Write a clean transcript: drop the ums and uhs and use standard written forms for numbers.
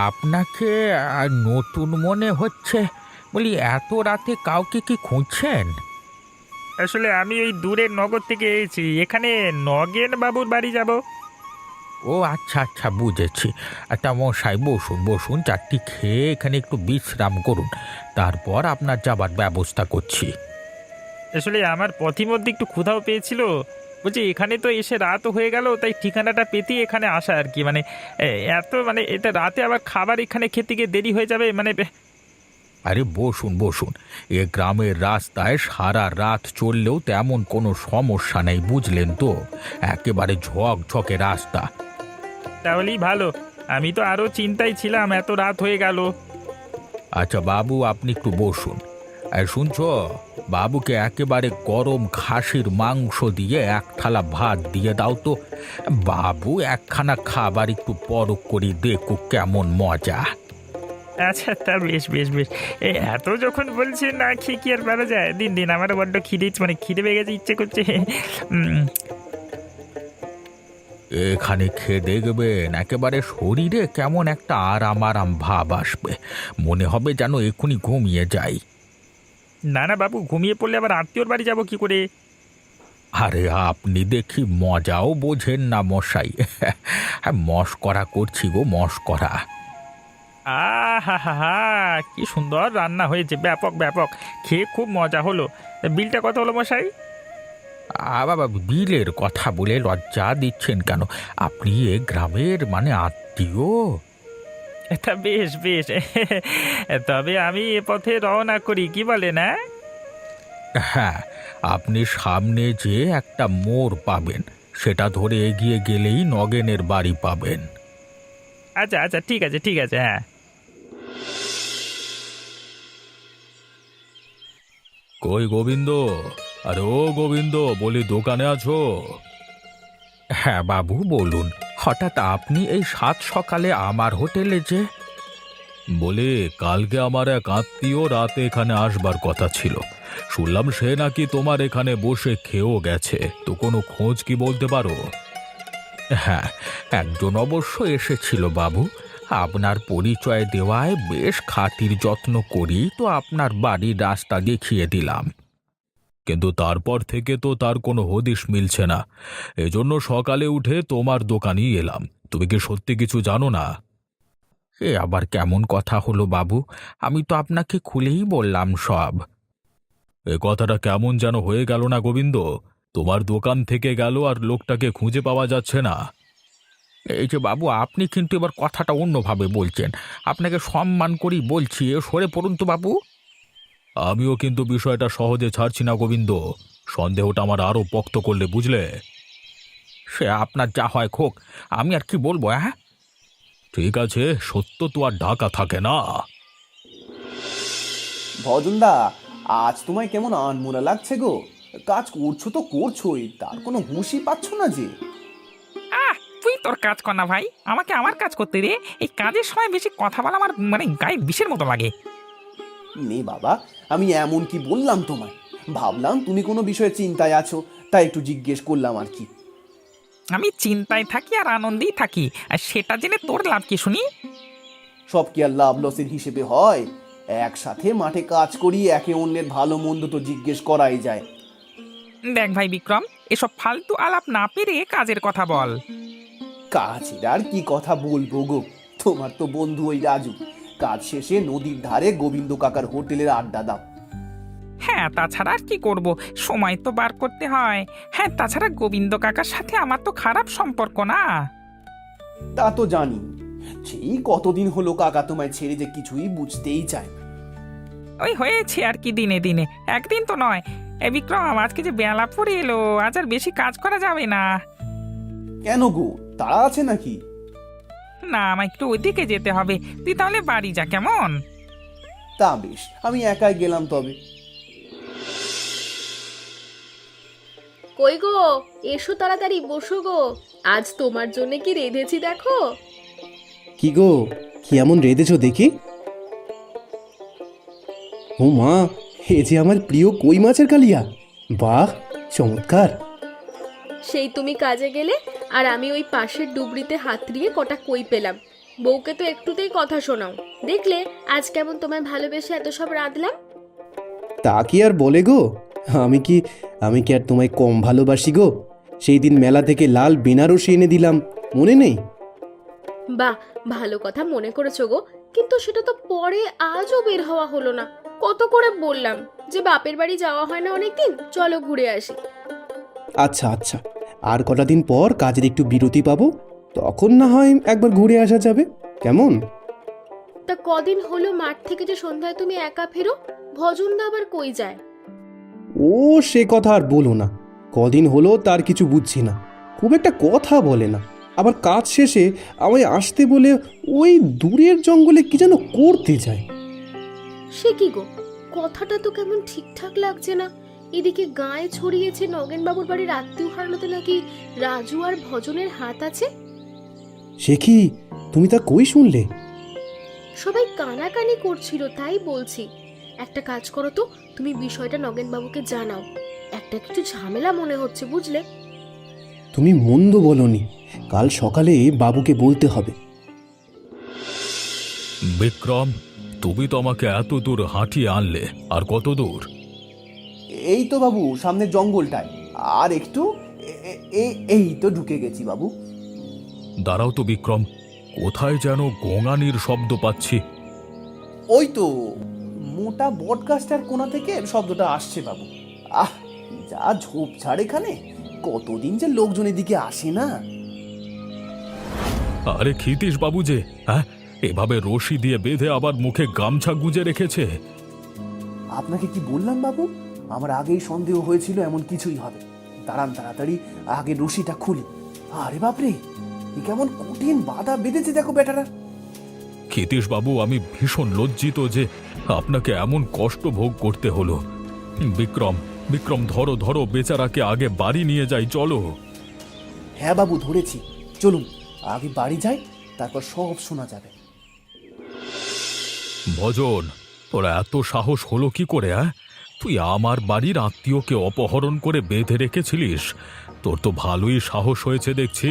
আপনাকে নতুন মনে হচ্ছে। বলি, এত রাতে কাউকে কি খুঁজছেন? আসলে আমি ওই দূরের নগর থেকে এসেছি, এখানে নগেন বাবুর বাড়ি যাব। ও আচ্ছা আচ্ছা, বুঝেছি। তা মশাই, বসুন বসুন, চারটি খেয়ে এখানে একটু বিশ্রাম করুন, তারপর আপনার যাবার ব্যবস্থা করছি। আসলে আমার পথিমধ্যে একটু ক্ষুধাও পেয়েছিল। বলছি এখানে তো এসে রাতও হয়ে গেল, তাই ঠিকানাটা পেতেই এখানে আসা আর কি। মানে এ, এত মানে এটা রাতে আবার খাবার এখানে খেতে গিয়ে দেরি হয়ে যাবে মানে আরে বসুন বসুন, এ গ্রামের রাস্তায় সারা রাত চললেও তেমন কোনো সমস্যা নেই, বুঝলেন তো? একেবারে ঝকঝকে রাস্তা। তাহলেই ভালো। আমি তো আরো চিন্তায় ছিলাম, এত রাত হয়ে গেল। আচ্ছা বাবু, আপনি একটু বসুন। আর শুনছো, বাবুকে একেবারে গরম খাসির মাংস দিয়ে এক থালা ভাত দিয়ে দাও তো। বাবু একখানা খাবার একটু পরখ করি দেখুক কেমন মজা। আচ্ছা, তা বেশ বেশ বেশ। এত যখন বলছেন, না খেয়ে কি আর পারা যায়? দিন দিন, আমারও বড্ড খিদে মানে খিদে পেয়ে গেছে, ইচ্ছে করছে। উম, এখানে খেয়ে দেখবেন, একেবারে শরীরে কেমন একটা আরাম আরাম ভাব আসবে, মনে হবে যেন এক্ষুনি ঘুমিয়ে যাই। না না বাবু, ঘুমিয়ে পড়লে আবার আত্মীয়র বাড়ি যাব কি করে? আরে আপনি দেখি মজাও বোঝেন না মশাই। হ্যাঁ, মশকরা করছি গো, মশকরা। আহা হা হা, কি সুন্দর রান্না হয়েছে, ব্যাপক ব্যাপক। খেয়ে খুব মজা হলো। বিলটা কত হলো মশাই? বাবা, বিলের কথা বলে লজ্জা দিচ্ছেন কেন? আপনি এ গ্রামের মানে আত্মীয়। তা বেশ বেশ। তবে আমি এ পথে রওনা করি, কি বলেন? হ্যাঁ, হ্যাঁ, আপনি সামনে যে একটা মোড় পাবেন, সেটা ধরে এগিয়ে গেলেই নগেনের বাড়ি পাবেন। আচ্ছা আচ্ছা, ঠিক আছে ঠিক আছে, হ্যাঁ। কই গোবিন্দ? আরে ও গোবিন্দ, বলি দোকানে আছো? হ্যাঁ বাবু, বলুন। হঠাৎ আপনি এই সাত সকালে আমার হোটেলে যে? বলি, কালকে আমার এক আত্মীয় রাতে এখানে আসবার কথা ছিল। শুনলাম সে নাকি তোমার এখানে বসে খেয়েও গেছে, তো কোনো খোঁজ কি বলতে পারো? হ্যাঁ, একজন অবশ্য এসেছিল বাবু। আপনার পরিচয় দেওয়ায় বেশ খাতির যত্ন করি তো আপনার বাড়ির রাস্তা দেখিয়ে দিলাম। কিন্তু তারপর থেকে তো তার কোনো হদিশ মিলছে না। এজন্য সকালে উঠে তোমার দোকানেই এলাম। তুমি কি সত্যি কিছু জানো না? এ আবার কেমন কথা হলো বাবু? আমি তো আপনাকে খুলেই বললাম সব। এ কথাটা কেমন যেন হয়ে গেল না গোবিন্দ? তোমার দোকান থেকে গেল আর লোকটাকে খুঁজে পাওয়া যাচ্ছে না। এই যে বাবু, আপনি কিন্তু এবার কথাটা অন্যভাবে বলছেন। আপনাকে সম্মান করি বলছি, সরে পড়ুন তো বাবু। আমিও কিন্তু বিষয়টা সহজে ছাড়ছি না গোবিন্দ। সন্দেহটা আমার আরো পোক্ত করলে, বুঝলে? সে আপনার যা হয় খোক, আমি আর কি বলবো, হ্যাঁ? ঠিক আছে, সত্য তো আর ঢাকা থাকে না। ভজনদা, আজ তোমায় কেমন আনমোনা লাগছে গো। কাজ করছো তো করছোই, তার কোনো হুঁশই পাচ্ছ না যে। আহ, তুই তোর কাজ কর না ভাই, আমাকে আমার কাজ করতে দে। এই কাজের সময় বেশি কথা বলা আমার মানে গায়ে বিষের মতো লাগে। নে বাবা, আমি এমন কি বললাম তোমায়? ভাবলাম তুমি কোনো বিষয়ে চিন্তায় আছো, তাই একটু জিজ্ঞেস করলাম আর কি। আমি চিন্তায় থাকি আর আনন্দেই থাকি, আর সেটা জেনে তোর লাভ কি শুনি? সব কি আর লাভ লসের হিসেবে হয়? একসাথে মাঠে কাজ করি, একে অন্যের ভালো মন্দ তো জিজ্ঞেস করাই যায়। দেখ ভাই বিক্রম, এসব ফালতু আলাপ না পেরে কাজের কথা বল। কাজের আর কি কথা বলবো গো, তোমার তো বন্ধু ওই রাজু। কাজ শেষে নদীর ধারে গোবিন্দ কাকার হোটেলের আড্ডা দাও। হ্যাঁ, তাছাড়া আর কি করব, সময় তো বার করতে হয়। হ্যাঁ, তাছাড়া গোবিন্দ কাকার সাথে আমার তো খারাপ সম্পর্ক না। তা তো জানি। সেই কতদিন হলো কাকা তোমায় ছেড়ে যে কিছুই বুঝতেই চায় না। ওই হয়েছে আর কি, দিনে দিনে, একদিন তো নয়। এ বিক্রম, আজকে যে বেলা পড়ে এলো, আজ আর বেশি কাজ করা যাবে না। কেন গো, তাড়া আছে নাকি? না, আমার একটু ওইদিকে যেতে হবে। তুই তাহলে বাড়ি যা, কেমন? তা বেশ, আমি একাই গেলাম তবে। কই গো, এসো তাড়াতাড়ি বসো গো। আজ তোমার জন্য কি রেঁধেছি দেখো। কি গো, কি এমন রেঁধেছো দেখি? ও মা, এ যে আমার প্রিয় কই মাছের কালিয়া। বাহ, চমৎকার। সেই তুমি কাজে গেলে আর আমি ওই পাশের ডুবরিতে হাতড়িয়ে কটা কই পেলাম। বউকে তো একটুতেই কথা শোনাও। দেখলে আজ কেমন তোমায় ভালোবেসে এত সব রাঁধলাম। তা কি আর বলে গো, আমি কি আর তোমায় কম ভালোবাসি গো? সেই দিন মেলা থেকে লাল বেনারসি এনে দিলাম, মনে নেই? বাহ, ভালো কথা মনে করেছো গো, কিন্তু সেটা তো পরে আজও বের হওয়া হলো না। কত করে বললাম যে বাপের বাড়ি যাওয়া হয় না অনেকদিন, চলো ঘুরে আসি। আচ্ছা আচ্ছা, আর কটা দিন পর কাজের একটু বিরতি পাবো, তখন না হয় একবার ঘুরে আসা যাবে, কেমন? তা কদিন হলো মাঠ থেকে যে সন্ধ্যায় তুমি একা ফেরো, ভজনদা আবার কই যায়? ও সে কথা আর বলো না, কদিন হলো তার কিছু বুঝছি না, খুব একটা কথা বলে না। আবার কাজ শেষে আমায় আসতে বলে ওই দূরের জঙ্গলে কি যেন করতে যায়। সে কি গো, কথাটা তো কেমন ঠিকঠাক লাগছে না। এদিকে গায়ে ছড়িয়েছে নগেনবাবুর বাড়ির আত্মীয় হারানোতে নাকি রাজু আর ভজনের হাত আছে। সে কি, তুমি তা কই শুনলে? সবাই কানাকানি করছিল, তাই বলছি। একটা কাজ করো তো, তুমি বিষয়টা নগেনবাবুকে জানাও। একটা কিছু ঝামেলা মনে হচ্ছে, বুঝলে? তুমি মন্দ বলনি, কাল সকালে বাবুকে বলতে হবে। বিক্রম, তুমি তো আমাকে এত দূর হাঁটিয়ে আনলে, আর কত দূর? এই তো বাবু, সামনের জঙ্গলটায় আর একটু, এই তো ঢুকে গেছি বাবু। দাঁড়াও তো বিক্রম, কোথায় যেন গোঙানির শব্দ পাচ্ছি। ওই তো মোটা বটগাছটার কোণা থেকে শব্দটা আসছে বাবু। আহ, যা ঝোপঝাড় এখানে, কতদিন যে লোকজন এদিকে আসে না। আরে ক্ষিতীশ বাবু যে, হ্যাঁ, এভাবে রশি দিয়ে বেঁধে আবার মুখে গামছা গুঁজে রেখেছে। আপনাকে কি বললাম বাবু, আমার আগেই সন্দেহ হয়েছিল এমন কিছুই হবে। দাঁড়ান, তাড়াতাড়ি আগে রশিটা খুলি। আরে বাপরে, এ কেমন কঠিন বাধা বেঁধেছে দেখো বেটারা। ক্ষিতীশ বাবু, আমি ভীষণ লজ্জিত যে আপনাকে এমন কষ্ট ভোগ করতে হলো। বিক্রম, বিক্রম, ধরো ধরো, বেচারাকে আগে বাড়ি নিয়ে যাই, চলো। হ্যাঁ বাবু, ধরেছি, চলুন আগে বাড়ি যাই, তারপর সব শোনা যাবে। ভজন, তোরা এত সাহস হলো কি করে? তুই আমার বাড়ির আত্মীয়কে অপহরণ করে বেঁধে রেখেছিলিস, তোর তো ভালোই সাহস হয়েছে দেখছি।